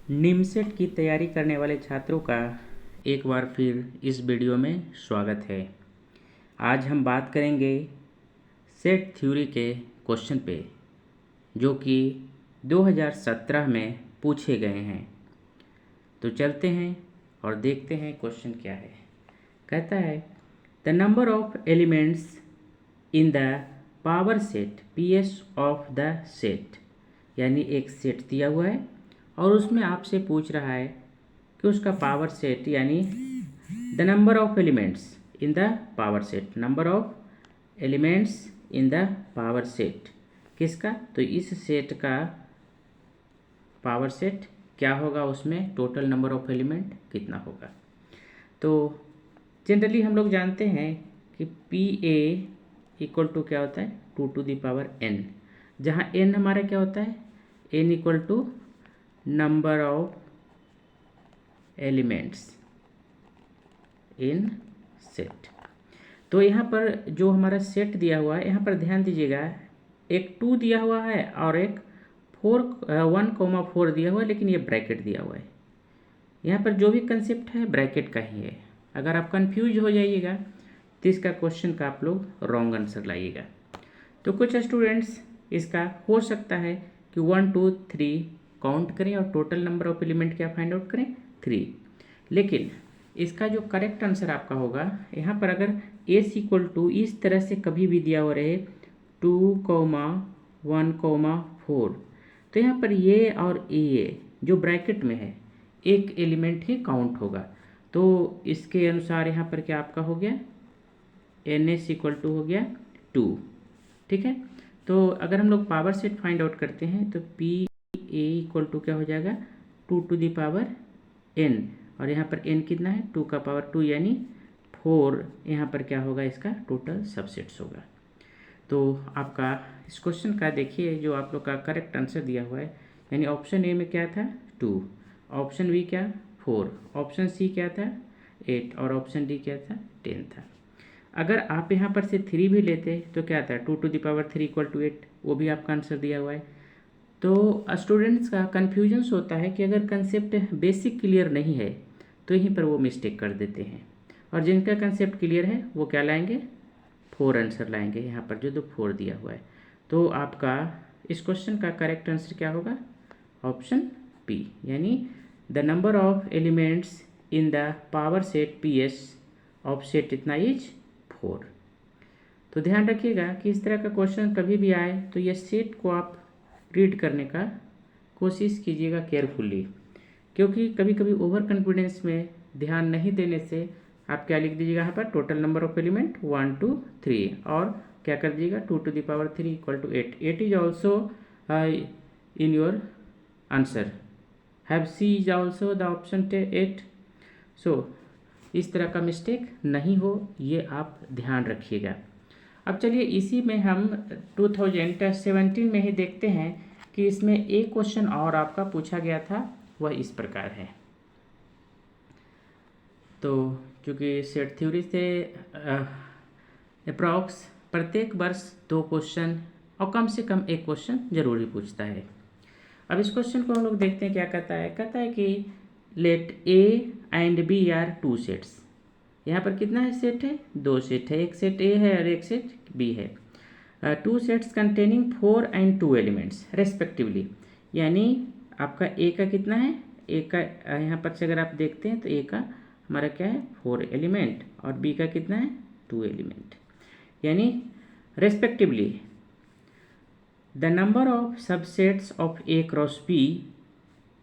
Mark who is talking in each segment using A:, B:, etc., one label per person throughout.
A: निमसेट की तैयारी करने वाले छात्रों का एक बार फिर इस वीडियो में स्वागत है। आज हम बात करेंगे सेट थ्योरी के क्वेश्चन पे जो कि 2017 में पूछे गए हैं। तो चलते हैं और देखते हैं क्वेश्चन क्या है। कहता है the number of elements in the power set PS of the set, यानी एक सेट दिया हुआ है और उसमें आपसे पूछ रहा है कि उसका पावर सेट यानी the number of elements in the power set, number of elements in the power set किसका, तो इस सेट का पावर सेट क्या होगा, उसमें टोटल नंबर ऑफ एलिमेंट कितना होगा। तो जनरली हम लोग जानते हैं कि PA इक्वल टू क्या होता है 2 to the power n, जहाँ n हमारा क्या होता है n equal to number of elements in set. तो यहाँ पर जो हमारा सेट दिया हुआ है, यहाँ पर ध्यान दीजिएगा, एक 2 दिया हुआ है और एक 1,4 दिया हुआ है, लेकिन ये ब्रैकेट दिया हुआ है। यहाँ पर जो भी कंसेप्ट है ब्रैकेट का ही है। अगर आप कंफ्यूज हो जाइएगा तो इसका क्वेश्चन का आप लोग रॉन्ग आंसर लाइएगा। तो कुछ स्टूडेंट्स इसका हो सकता है कि 1 2 3 काउंट करें और टोटल नंबर ऑफ एलिमेंट क्या फाइंड आउट करें 3, लेकिन इसका जो करेक्ट आंसर आपका होगा, यहाँ पर अगर S इक्वल टू इस तरह से कभी भी दिया हुआ रहे 2, 1, 4, तो यहाँ पर ये और ये जो ब्रैकेट में है एक एलिमेंट ही काउंट होगा। तो इसके अनुसार यहाँ पर क्या आपका हो गया NS इक्वल टू हो गया 2, ठीक है। तो अगर हम लोग पावर सेट फाइंड आउट करते हैं तो PA इक्वल टू क्या हो जाएगा 2 to the power n, और यहाँ पर n कितना है 2 का पावर 2 यानी 4, यहाँ पर क्या होगा इसका टोटल सबसेट्स होगा। तो आपका इस क्वेश्चन का देखिए जो आप लोग का करेक्ट आंसर दिया हुआ है, यानी ऑप्शन ए में क्या था 2, ऑप्शन बी क्या 4, ऑप्शन सी क्या था 8 और ऑप्शन डी क्या था 10 था। अगर आप यहाँ पर से 3 भी लेते तो क्या था 2 to the power 3 equal to 8, वो भी आपका आंसर दिया हुआ है। तो स्टूडेंट्स का कन्फ्यूजन्स होता है कि अगर कंसेप्ट बेसिक क्लियर नहीं है तो यहीं पर वो मिस्टेक कर देते हैं, और जिनका कंसेप्ट क्लियर है वो क्या लाएंगे 4 आंसर लाएंगे, यहाँ पर जो 4 दिया हुआ है। तो आपका इस क्वेश्चन का करेक्ट आंसर क्या होगा ऑप्शन P, यानी the number of elements in the power set PS of set इतना इज 4। तो ध्यान रखिएगा कि इस तरह का क्वेश्चन कभी भी आए तो ये सेट को आप रीड करने का कोशिश कीजिएगा केयरफुली, क्योंकि कभी कभी ओवर कॉन्फिडेंस में ध्यान नहीं देने से आप क्या लिख दीजिएगा यहाँ पर टोटल नंबर ऑफ एलिमेंट 1 2 3 और क्या कर दीजिएगा 2 to the power 3 equal to 8। 8 is also in your answer, have C is also the option 8। So इस तरह का मिस्टेक नहीं हो, ये आप ध्यान रखिएगा। अब चलिए इसी में हम 2017 में ही देखते हैं कि इसमें एक क्वेश्चन और आपका पूछा गया था, वह इस प्रकार है। तो क्योंकि सेट थ्योरी से अप्रॉक्स प्रत्येक वर्ष 2 क्वेश्चन और कम से कम एक क्वेश्चन जरूर ही पूछता है। अब इस क्वेश्चन को हम लोग देखते हैं क्या कहता है कि let A and B are 2 sets. यहाँ पर कितना है सेट है 2 सेट है, एक सेट A है और एक सेट B है। 2 sets containing 4 and 2 elements respectively, यानी आपका A का कितना है, A का यहाँ पर से अगर आप देखते हैं तो A का हमारा क्या है 4 एलिमेंट और B का कितना है 2 एलिमेंट, यानी respectively the number of subsets of A cross B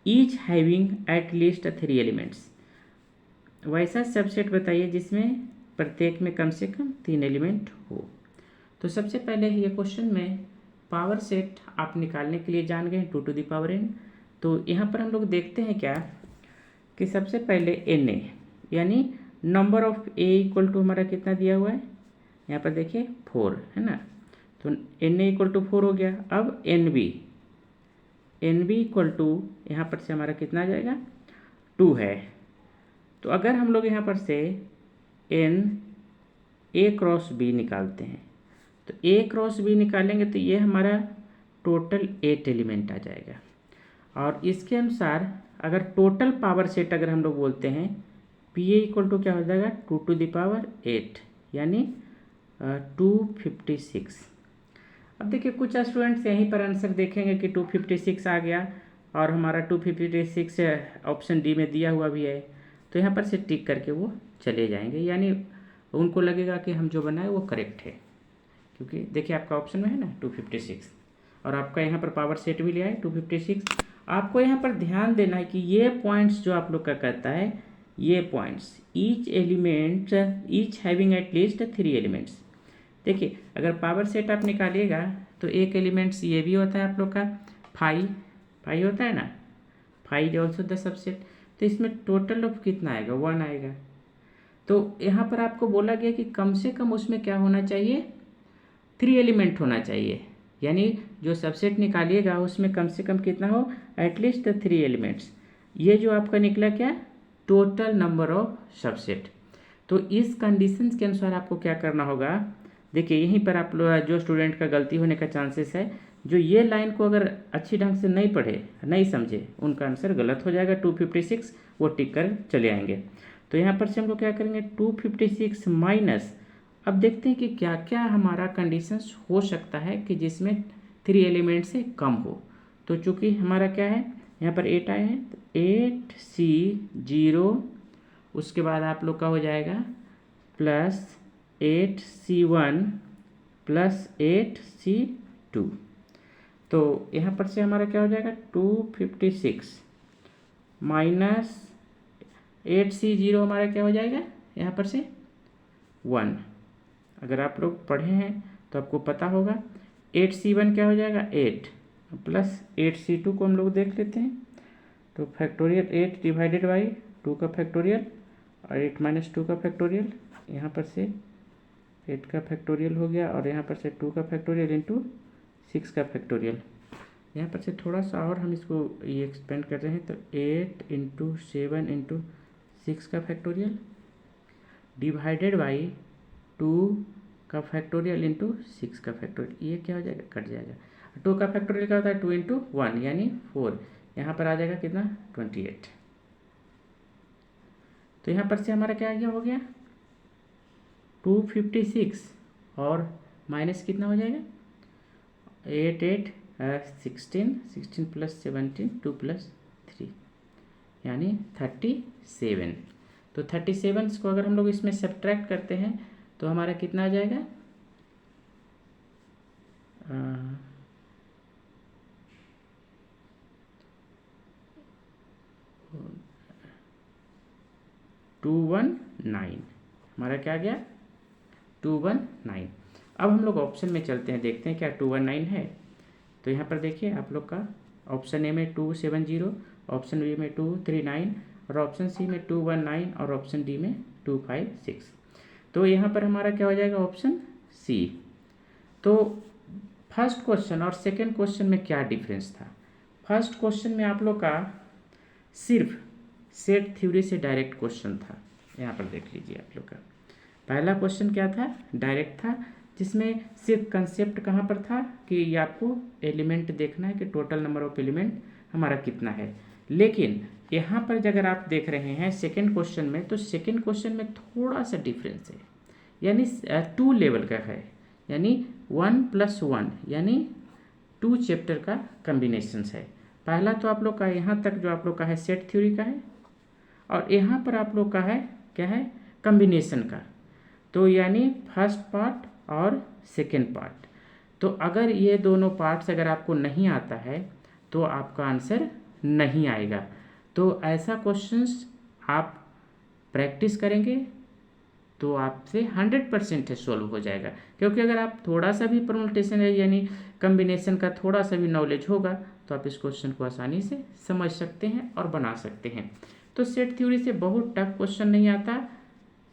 A: each having at least 3 elements. वैसा सबसेट बताइए जिसमें प्रत्येक में कम से कम 3 एलिमेंट हो। तो सबसे पहले ये क्वेश्चन में पावर सेट आप निकालने के लिए जान गए 2 to the power n। तो यहाँ पर हम लोग देखते हैं क्या कि सबसे पहले Na यानी number of A equal to हमारा कितना दिया हुआ है, यहाँ पर देखिए 4 है ना, तो Na इक्वल टू 4 हो गया। अब NB इक्वल टू यहाँ पर से हमारा कितना आ जाएगा 2 है। तो अगर हम लोग यहाँ पर से A क्रॉस B निकालते हैं तो A क्रॉस B निकालेंगे तो ये हमारा टोटल 8 एलिमेंट आ जाएगा। और इसके अनुसार अगर टोटल पावर सेट अगर हम लोग बोलते हैं पी ए इक्वल टू क्या हो जाएगा 2⁸ यानी 256। अब देखिए कुछ स्टूडेंट्स यहीं पर आंसर देखेंगे कि 256 आ गया और हमारा 256 ऑप्शन डी में दिया हुआ भी है, तो यहाँ पर से टिक करके वो चले जाएंगे, यानी उनको लगेगा कि हम जो बनाए वो करेक्ट है, क्योंकि देखिए आपका ऑप्शन में है ना 256 और आपका यहाँ पर पावर सेट भी लिया है 256। आपको यहाँ पर ध्यान देना है कि ये पॉइंट्स जो आप लोग का कहता है, ये points each element each having at least 3 elements. देखिए अगर पावर सेट आप निकालिएगा तो एक एलिमेंट्स ये भी होता है आप लोग का फाई होता है ना, phi is also the subset, तो इसमें टोटल ऑफ कितना आएगा 1 आएगा। तो यहाँ पर आपको बोला गया कि कम से कम उसमें क्या होना चाहिए 3 एलिमेंट होना चाहिए, यानी जो सबसेट निकालिएगा उसमें कम से कम कितना हो एटलीस्ट 3 एलिमेंट्स। ये जो आपका निकला क्या टोटल नंबर ऑफ सबसेट। तो इस कंडीशंस के अनुसार आपको क्या करना होगा, देखिए यहीं पर आप लोग जो स्टूडेंट का गलती होने का चांसेस है, जो ये लाइन को अगर अच्छी ढंग से नहीं पढ़े नहीं समझे उनका आंसर गलत हो जाएगा। 256 वो टिक कर चले आएंगे। तो यहाँ पर से हम लोग क्या करेंगे 256 माइनस, अब देखते हैं कि क्या क्या हमारा कंडीशंस हो सकता है कि जिसमें 3 एलिमेंट से कम हो। तो चूँकि हमारा क्या है यहाँ पर 8 आए हैं, तो 8C0 उसके बाद आप लोग का हो जाएगा प्लस 8C1 प्लस 8C2। तो यहाँ पर से हमारा क्या हो जाएगा 256 माइनस 8C0 हमारा क्या हो जाएगा यहाँ पर से 1। अगर आप लोग पढ़े हैं तो आपको पता होगा 8C1 क्या हो जाएगा 8 प्लस 8C2 को हम लोग देख लेते हैं। तो फैक्टोरियल 8 डिवाइडेड बाई 2 का फैक्टोरियल और 8 माइनस 2 का फैक्टोरियल, यहाँ पर से 8 का फैक्टोरियल हो गया और यहाँ पर से 2 का फैक्टोरियल इंटू 6 का फैक्टोरियल। यहाँ पर से थोड़ा सा और हम इसको ये एक्सपेंड कर रहे हैं, तो 8 इंटू 7 इंटू 6 का फैक्टोरियल डिवाइडेड बाई 2 का फैक्टोरियल इंटू 6 का फैक्टोरियल, ये क्या हो जाएगा कट जाएगा। 2 का फैक्टोरियल क्या होता है 2 इंटू 1 यानी 4, यहाँ पर आ जाएगा कितना 28। तो यहाँ पर से हमारा क्या हो गया 256 और माइनस कितना हो जाएगा 16 प्लस 17 2 प्लस 3 यानी 37। तो 37 को अगर हम लोग इसमें सब्ट्रैक्ट करते हैं तो हमारा कितना आ जाएगा 219, हमारा क्या गया 219। अब हम लोग ऑप्शन में चलते हैं, देखते हैं क्या 219 है। तो यहाँ पर देखिए आप लोग का ऑप्शन ए में 270, ऑप्शन बी में 239 और ऑप्शन सी में 219 और ऑप्शन डी में 256। तो यहाँ पर हमारा क्या हो जाएगा ऑप्शन सी। तो फर्स्ट क्वेश्चन और सेकंड क्वेश्चन में क्या डिफरेंस था। फर्स्ट क्वेश्चन में आप लोग का सिर्फ सेट थ्योरी से डायरेक्ट क्वेश्चन था, यहाँ पर देख लीजिए आप लोग का पहला क्वेश्चन क्या था डायरेक्ट था, जिसमें सिर्फ कंसेप्ट कहाँ पर था कि ये आपको एलिमेंट देखना है कि टोटल नंबर ऑफ एलिमेंट हमारा कितना है। लेकिन यहाँ पर अगर आप देख रहे हैं सेकंड क्वेश्चन में, तो सेकंड क्वेश्चन में थोड़ा सा डिफरेंस है, यानी 2 लेवल का है, यानी 1+1 यानी 2 चैप्टर का कम्बिनेशन है। पहला तो आप लोग का यहाँ तक जो आप लोग का है सेट थ्योरी का है और यहाँ पर आप लोग का है क्या है कम्बिनेशन का। तो यानी फर्स्ट पार्ट और सेकेंड पार्ट। तो अगर ये दोनों पार्ट्स अगर आपको नहीं आता है तो आपका आंसर नहीं आएगा। तो ऐसा क्वेश्चंस आप प्रैक्टिस करेंगे तो आपसे 100% सॉल्व हो जाएगा, क्योंकि अगर आप थोड़ा सा भी परम्यूटेशन है यानी कम्बिनेशन का थोड़ा सा भी नॉलेज होगा तो आप इस क्वेश्चन को आसानी से समझ सकते हैं और बना सकते हैं। तो सेट थ्योरी से बहुत टफ क्वेश्चन नहीं आता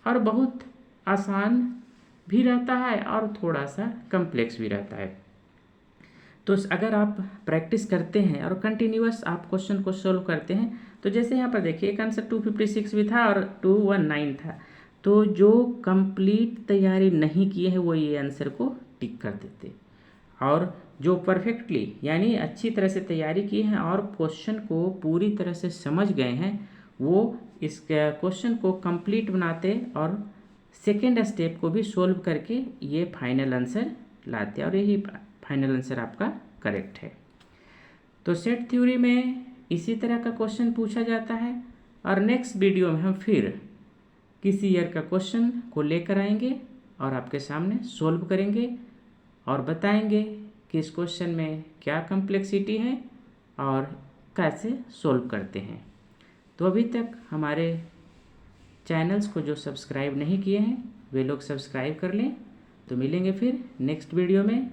A: और बहुत आसान भी रहता है और थोड़ा सा कम्प्लेक्स भी रहता है। तो अगर आप प्रैक्टिस करते हैं और कंटिन्यूअस आप क्वेश्चन को सॉल्व करते हैं, तो जैसे यहाँ पर देखिए एक आंसर 256 भी था और 219 था, तो जो कंप्लीट तैयारी नहीं किए हैं वो ये आंसर को टिक कर देते और जो परफेक्टली यानी अच्छी तरह से तैयारी की है और क्वेश्चन को पूरी तरह से समझ गए हैं, वो इस क्वेश्चन को कंप्लीट बनाते और सेकेंड स्टेप को भी सोल्व करके ये फाइनल आंसर लाते हैं और यही फाइनल आंसर आपका करेक्ट है। तो सेट थ्योरी में इसी तरह का क्वेश्चन पूछा जाता है और नेक्स्ट वीडियो में हम फिर किसी ईयर का क्वेश्चन को लेकर आएंगे और आपके सामने सोल्व करेंगे और बताएंगे कि इस क्वेश्चन में क्या कॉम्प्लेक्सिटी है और कैसे सोल्व करते हैं। तो अभी तक हमारे चैनल्स को जो सब्सक्राइब नहीं किए हैं वे लोग सब्सक्राइब कर लें। तो मिलेंगे फिर नेक्स्ट वीडियो में।